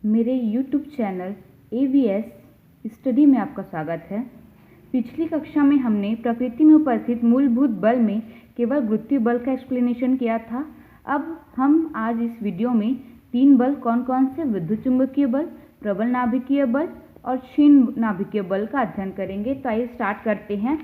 मेरे YouTube channel AVS study में आपका स्वागत है। पिछली कक्षा में हमने प्रकृति में उपस्थित मूलभूत बल में केवल गुरुत्वीय बल का एक्सप्लेनेशन किया था। अब हम आज इस वीडियो में तीन बल कौन कौन से विद्युत चुंबकीय बल, प्रबल नाभिकीय बल और क्षीण नाभिकीय बल का अध्ययन करेंगे। तो आइए स्टार्ट करते हैं।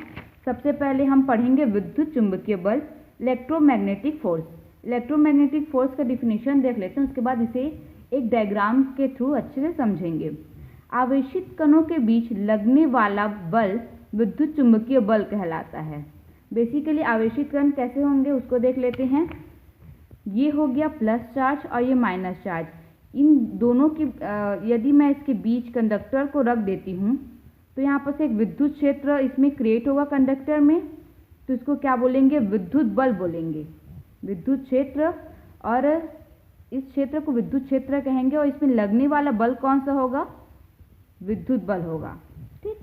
सबसे पहले हम पढ़ेंगे विद्युत चुंबकीय बल, इलेक्ट्रोमैग्नेटिक फोर्स। इलेक्ट्रोमैग्नेटिक फोर्स का डिफिनीशन देख लेते हैं, उसके बाद इसे एक डायग्राम के थ्रू अच्छे से समझेंगे। आवेशित कणों के बीच लगने वाला बल विद्युत चुंबकीय बल कहलाता है। बेसिकली आवेशित कण कैसे होंगे उसको देख लेते हैं। ये हो गया प्लस चार्ज और ये माइनस चार्ज। इन दोनों की यदि मैं इसके बीच कंडक्टर को रख देती हूँ तो यहाँ पर से एक विद्युत क्षेत्र इसमें क्रिएट होगा कंडक्टर में, तो इसको क्या बोलेंगे? विद्युत बल बोलेंगे। विद्युत क्षेत्र, और इस क्षेत्र को विद्युत क्षेत्र कहेंगे, और इसमें लगने वाला बल कौन सा होगा? विद्युत बल होगा। ठीक।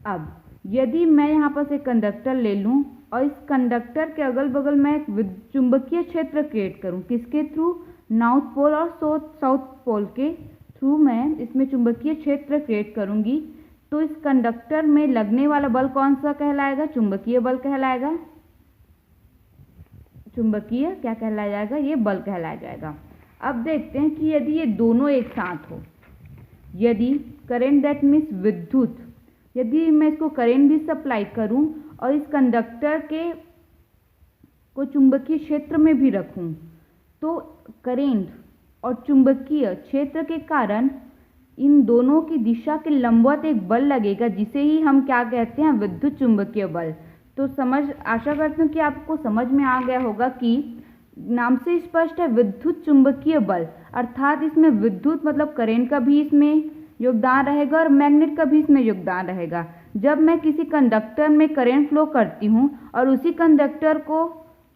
अब यदि मैं यहाँ पर से कंडक्टर ले लूँ और इस कंडक्टर के अगल बगल में एक चुंबकीय क्षेत्र क्रिएट करूँ, किसके थ्रू? नॉर्थ पोल और साउथ पोल के थ्रू मैं इसमें चुंबकीय क्षेत्र क्रिएट करूँगी, तो इस कंडक्टर में लगने वाला बल कौन सा कहलाएगा? चुंबकीय बल कहलाएगा। चुंबकीय क्या कहलाया जाएगा? ये बल कहलाया जाएगा। अब देखते हैं कि यदि ये दोनों एक साथ हो, यदि करंट दैट मीन्स विद्युत, यदि मैं इसको करंट भी सप्लाई करूं और इस कंडक्टर के को चुंबकीय क्षेत्र में भी रखूं, तो करंट और चुंबकीय क्षेत्र के कारण इन दोनों की दिशा के लंबवत एक बल लगेगा, जिसे ही हम क्या कहते हैं? विद्युत चुंबकीय बल। तो आशा करती हूँ कि आपको समझ में आ गया होगा कि नाम से स्पष्ट है, विद्युत चुंबकीय बल, अर्थात इसमें विद्युत मतलब करंट का भी इसमें योगदान रहेगा और मैग्नेट का भी इसमें योगदान रहेगा। जब मैं किसी कंडक्टर में करंट फ्लो करती हूँ और उसी कंडक्टर को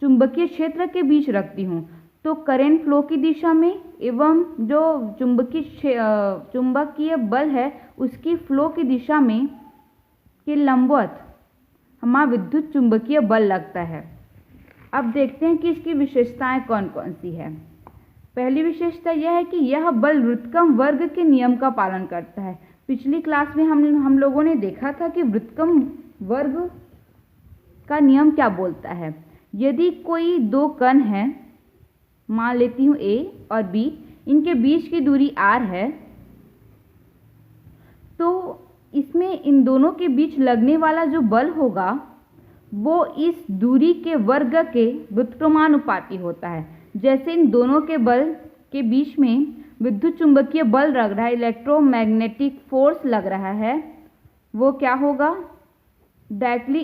चुंबकीय क्षेत्र के बीच रखती हूँ, तो करंट फ्लो की दिशा में एवं जो चुंबकीय बल है उसकी फ्लो की दिशा में के लंबवत हमारा विद्युत चुंबकीय बल लगता है। अब देखते हैं कि इसकी विशेषताएं कौन कौन सी है। पहली विशेषता यह है कि यह बल व्युत्क्रम वर्ग के नियम का पालन करता है। पिछली क्लास में हम लोगों ने देखा था कि व्युत्क्रम वर्ग का नियम क्या बोलता है। यदि कोई दो कण हैं, मान लेती हूँ A और B, इनके बीच की दूरी r है, तो इसमें इन दोनों के बीच लगने वाला जो बल होगा वो इस दूरी के वर्ग के व्युत्क्रमानुपाती होता है। जैसे इन दोनों के बल के बीच में विद्युत चुंबकीय बल लग रहा है, इलेक्ट्रोमैग्नेटिक फोर्स लग रहा है, वो क्या होगा? डायरेक्टली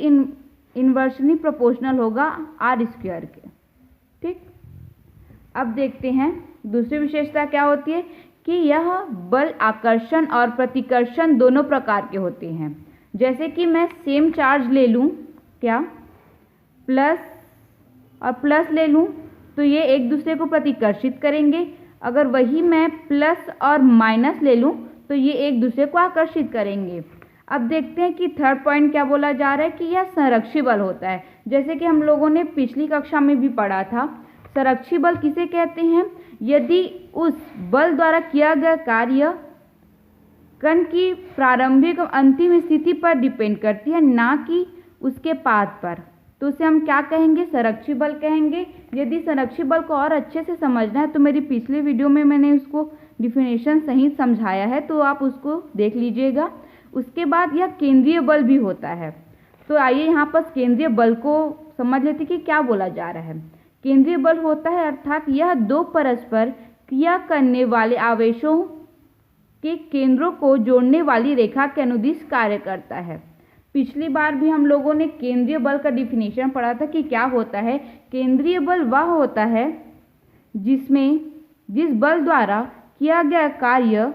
इनवर्सली प्रोपोर्शनल होगा r स्क्वायर के। ठीक। अब देखते हैं दूसरी विशेषता क्या होती है कि यह बल आकर्षण और प्रतिकर्षण दोनों प्रकार के होते हैं। जैसे कि मैं सेम चार्ज ले लूँ, क्या प्लस और प्लस ले लूँ, तो ये एक दूसरे को प्रतिकर्षित करेंगे। अगर वही मैं प्लस और माइनस ले लूँ तो ये एक दूसरे को आकर्षित करेंगे। अब देखते हैं कि थर्ड पॉइंट क्या बोला जा रहा है कि यह संरक्षी बल होता है। जैसे कि हम लोगों ने पिछली कक्षा में भी पढ़ा था, संरक्षी बल किसे कहते हैं? यदि उस बल द्वारा किया गया कार्य कण की प्रारंभिक और अंतिम स्थिति पर डिपेंड करती है, ना कि उसके पाथ पर, तो उसे हम क्या कहेंगे? संरक्षी बल कहेंगे। यदि संरक्षी बल को और अच्छे से समझना है तो मेरी पिछले वीडियो में मैंने उसको डिफिनेशन सही समझाया है, तो आप उसको देख लीजिएगा। उसके बाद यह केंद्रीय बल भी होता है। तो आइए यहाँ पर केंद्रीय बल को समझ लेते कि क्या बोला जा रहा है। केंद्रीय बल होता है अर्थात यह दो परस्पर क्रिया करने वाले आवेशों के केंद्रों को जोड़ने वाली रेखा के अनुदिश कार्य करता है। पिछली बार भी हम लोगों ने केंद्रीय बल का डिफिनेशन पढ़ा था कि क्या होता है। केंद्रीय बल वह होता है जिस बल द्वारा किया गया कार्य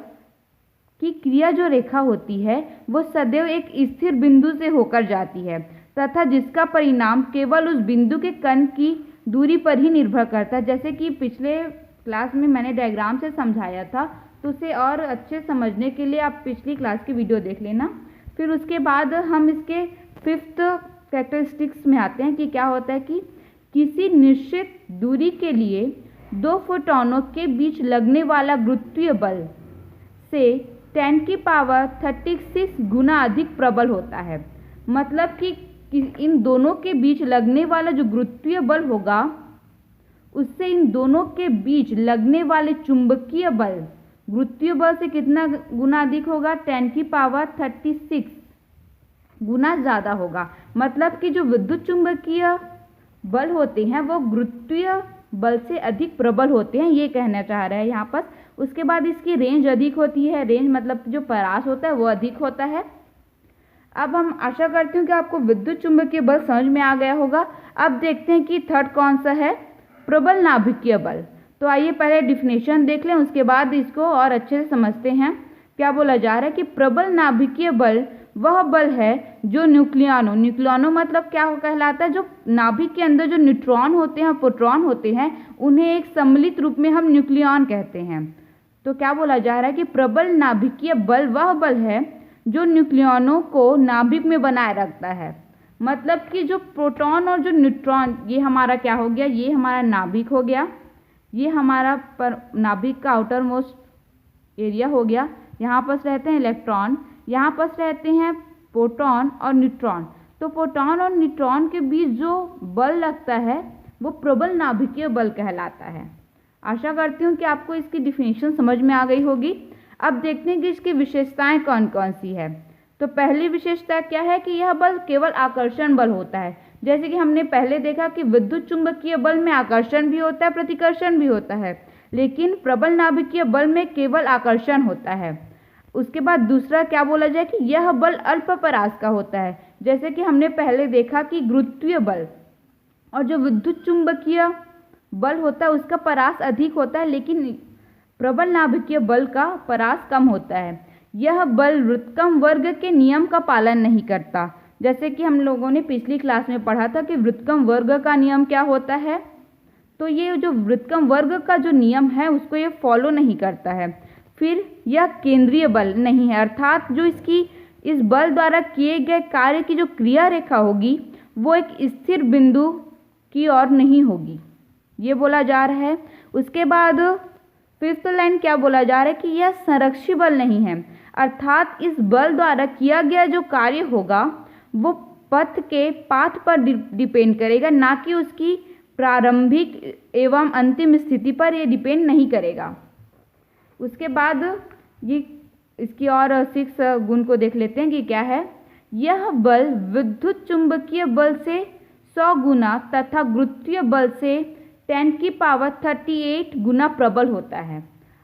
की क्रिया जो रेखा होती है वो सदैव एक स्थिर बिंदु से होकर जाती है तथा जिसका परिणाम केवल उस बिंदु के कण की दूरी पर ही निर्भर करता है। जैसे कि पिछले क्लास में मैंने डायग्राम से समझाया था, तो उसे और अच्छे समझने के लिए आप पिछली क्लास की वीडियो देख लेना। फिर उसके बाद हम इसके फिफ्थ कैरेक्टरिस्टिक्स में आते हैं कि क्या होता है कि किसी निश्चित दूरी के लिए दो फोटोनों के बीच लगने वाला गुरुत्वीय बल से 10⁻36 गुना अधिक प्रबल होता है। मतलब कि इन दोनों के बीच लगने वाला जो गुरुत्वीय बल होगा उससे इन दोनों के बीच लगने वाले चुंबकीय बल गुरुत्वीय बल से कितना गुना अधिक होगा? 10⁻36 गुना ज़्यादा होगा। मतलब कि जो विद्युत चुंबकीय बल होते हैं वो गुरुत्वीय बल से अधिक प्रबल होते हैं, ये कहना चाह रहा है यहाँ पर। उसके बाद इसकी रेंज अधिक होती है। रेंज मतलब जो परास होता है वो अधिक होता है। अब हम आशा करती हूँ कि आपको विद्युत चुंबकीय बल समझ में आ गया होगा। अब देखते हैं कि थर्ड कौन सा है? प्रबल नाभिकीय बल। तो आइए पहले डिफिनेशन देख लें, उसके बाद इसको और अच्छे से समझते हैं। क्या बोला जा रहा है कि प्रबल नाभिकीय बल वह बल है जो न्यूक्लियनों मतलब क्या कहलाता है? जो नाभिक के अंदर जो न्यूट्रॉन होते हैं, प्रोटॉन होते हैं, उन्हें एक सम्मिलित रूप में हम न्यूक्लियन कहते हैं। तो क्या बोला जा रहा है कि प्रबल नाभिकीय बल वह बल है जो न्यूक्लियनों को नाभिक में बनाए रखता है। मतलब कि जो प्रोटॉन और जो न्यूट्रॉन, ये हमारा क्या हो गया? ये हमारा नाभिक हो गया, ये हमारा नाभिक का आउटर मोस्ट एरिया हो गया। यहाँ पर रहते हैं इलेक्ट्रॉन, यहाँ पर रहते हैं प्रोटॉन और न्यूट्रॉन। तो प्रोटॉन और न्यूट्रॉन के बीच जो बल लगता है वो प्रबल नाभिकीय बल कहलाता है। आशा करती हूँ कि आपको इसकी डिफिनेशन समझ में आ गई होगी। अब देखते हैं कि इसकी विशेषताएं कौन कौन सी है। तो पहली विशेषता क्या है कि यह बल केवल आकर्षण बल होता है। जैसे कि हमने पहले देखा कि विद्युत चुंबकीय बल में आकर्षण भी होता है, प्रतिकर्षण भी होता है, लेकिन प्रबल नाभिकीय बल में केवल आकर्षण होता है। उसके बाद दूसरा क्या बोला जाए कि यह बल अल्प परास का होता है। जैसे कि हमने पहले देखा कि गुरुत्वीय बल और जो विद्युत चुंबकीय बल होता है उसका परास अधिक होता है, लेकिन प्रबल नाभिकीय बल का परास कम होता है। यह बल व्युत्क्रम वर्ग के नियम का पालन नहीं करता। जैसे कि हम लोगों ने पिछली क्लास में पढ़ा था कि व्युत्क्रम वर्ग का नियम क्या होता है। तो ये जो व्युत्क्रम वर्ग का जो नियम है उसको ये फॉलो नहीं करता है। फिर यह केंद्रीय बल नहीं है, अर्थात जो इस बल द्वारा किए गए कार्य की जो क्रिया रेखा होगी वो एक स्थिर बिंदु की ओर नहीं होगी, ये बोला जा रहा है। उसके बाद फिफ्थ लाइन क्या बोला जा रहा है कि यह संरक्षी बल नहीं है, अर्थात इस बल द्वारा किया गया जो कार्य होगा वो पथ के पाथ पर डिपेंड करेगा, ना कि उसकी प्रारंभिक एवं अंतिम स्थिति पर यह डिपेंड नहीं करेगा। उसके बाद ये इसकी और 6 गुण को देख लेते हैं कि क्या है। यह बल विद्युत चुंबकीय बल से 100 गुना तथा गुरुत्वीय बल से 10⁻38 गुना प्रबल होता है।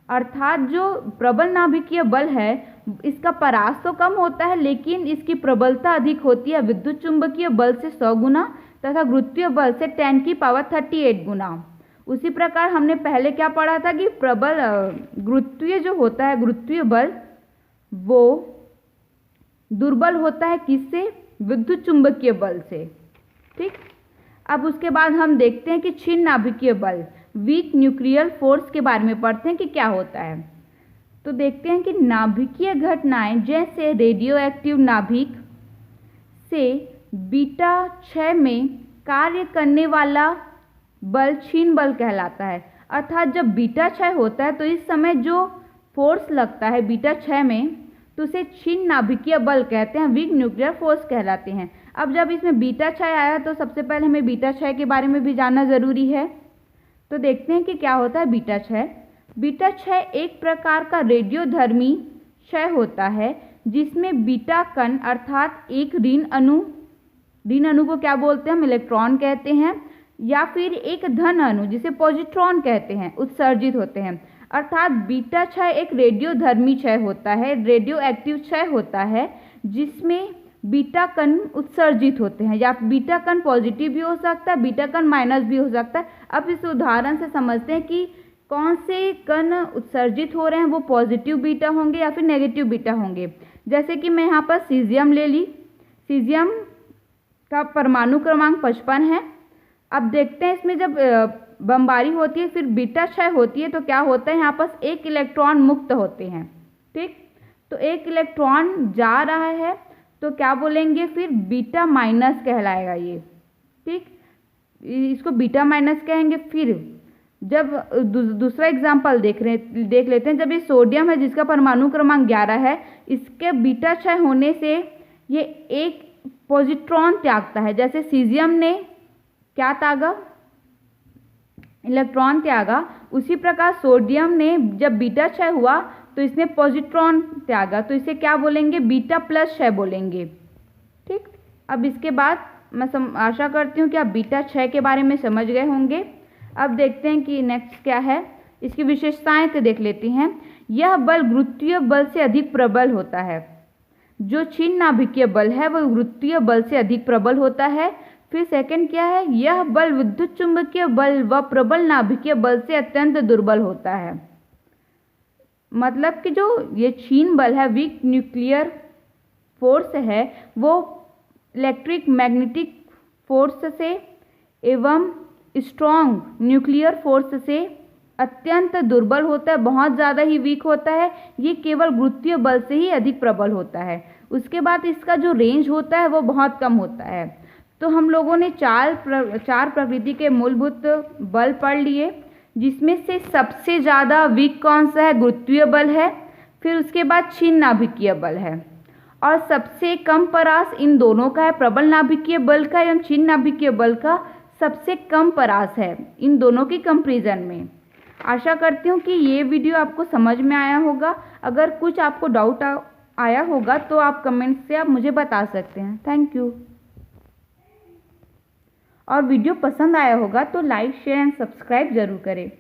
अर्थात जो प्रबल नाभिकीय बल है इसका परास तो कम होता है, लेकिन इसकी प्रबलता अधिक होती है विद्युत चुंबकीय बल से 100 गुना तथा गुरुत्वीय बल से 10⁻38 गुना। उसी प्रकार हमने पहले क्या पढ़ा था कि प्रबल गुरुत्वीय जो होता है गुरुत्वीय बल वो दुर्बल होता है किससे? विद्युत चुंबकीय बल से। ठीक, अब उसके बाद हम देखते हैं कि क्षीण नाभिकीय बल वीक न्यूक्लियर फोर्स के बारे में पढ़ते हैं कि क्या होता है। तो देखते हैं कि नाभिकीय घटनाएं जैसे रेडियो एक्टिव नाभिक से बीटा 6 में कार्य करने वाला बल क्षीण बल कहलाता है। अर्थात जब बीटा 6 होता है तो इस समय जो फोर्स लगता है बीटा 6 में तो उसे क्षीण नाभिकीय बल कहते हैं, वीक न्यूक्लियर फोर्स कहलाते हैं। अब जब इसमें बीटा 6 आया तो सबसे पहले हमें बीटा 6 के बारे में भी जानना ज़रूरी है। तो देखते हैं कि क्या होता है बीटा 6। बीटा 6 एक प्रकार का रेडियोधर्मी क्षय होता है जिसमें बीटा कण अर्थात एक ऋण अणु को क्या बोलते हैं? हम इलेक्ट्रॉन कहते हैं, या फिर एक धन अणु जिसे पॉजिट्रॉन कहते हैं उत्सर्जित होते हैं। अर्थात बीटा 6 एक रेडियोधर्मी क्षय होता है, रेडियो एक्टिव क्षय होता है जिसमें बीटा कण उत्सर्जित होते हैं, या बीटा कण पॉजिटिव भी हो सकता है, बीटा कण माइनस भी हो सकता है। अब इस उदाहरण से समझते हैं कि कौन से कण उत्सर्जित हो रहे हैं, वो पॉजिटिव बीटा होंगे या फिर नेगेटिव बीटा होंगे। जैसे कि मैं यहाँ पर सीजियम ले ली, सीजियम का परमाणु क्रमांक 55 है। अब देखते हैं इसमें जब बमबारी होती है फिर बीटा 6 होती है तो क्या होता है, यहाँ पर एक इलेक्ट्रॉन मुक्त होते हैं। ठीक, तो एक इलेक्ट्रॉन जा रहा है तो क्या बोलेंगे फिर? बीटा माइनस कहलाएगा ये। ठीक, इसको बीटा माइनस कहेंगे। फिर जब दूसरा एग्जाम्पल देख लेते हैं। जब ये सोडियम है जिसका परमाणु क्रमांक 11 है, इसके बीटा क्षय होने से ये एक पॉजिट्रॉन त्यागता है। जैसे सीजियम ने क्या त्यागा, इलेक्ट्रॉन त्यागा, उसी प्रकार सोडियम ने जब बीटा क्षय हुआ तो इसने पॉजिट्रॉन त्यागा, तो इसे क्या बोलेंगे, बीटा प्लस क्षय बोलेंगे। ठीक, अब इसके बाद मैं आशा करती हूँ कि आप बीटा क्षय के बारे में समझ गए होंगे। अब देखते हैं कि नेक्स्ट क्या है, इसकी विशेषताएं तो देख लेती हैं। यह बल गुरुत्वीय बल से अधिक प्रबल होता है। जो क्षीण नाभिकीय बल है वह गुरुत्वीय बल से अधिक प्रबल होता है। फिर सेकंड क्या है, यह बल विद्युत चुंबकीय बल व प्रबल नाभिकीय बल से अत्यंत दुर्बल होता है। मतलब कि जो ये क्षीण बल है, वीक न्यूक्लियर फोर्स है, वो इलेक्ट्रिक मैग्नेटिक फोर्स से एवं स्ट्रॉन्ग न्यूक्लियर फोर्स से अत्यंत दुर्बल होता है, बहुत ज़्यादा ही वीक होता है। ये केवल गुरुत्वीय बल से ही अधिक प्रबल होता है। उसके बाद इसका जो रेंज होता है वो बहुत कम होता है। तो हम लोगों ने चार प्रकृति के मूलभूत बल पढ़ लिए, जिसमें से सबसे ज़्यादा वीक कौन सा है, गुरुत्वीय बल है। फिर उसके बाद क्षीण नाभिकीय बल है, और सबसे कम परास इन दोनों का है, प्रबल नाभिकीय बल का एवं क्षीण नाभिकीय बल का सबसे कम परास है इन दोनों की कंपैरिजन में। आशा करती हूँ कि ये वीडियो आपको समझ में आया होगा। अगर कुछ आपको डाउट आया होगा तो आप कमेंट से आप मुझे बता सकते हैं। Thank you. और वीडियो पसंद आया होगा तो लाइक, शेयर एंड सब्सक्राइब जरूर करें।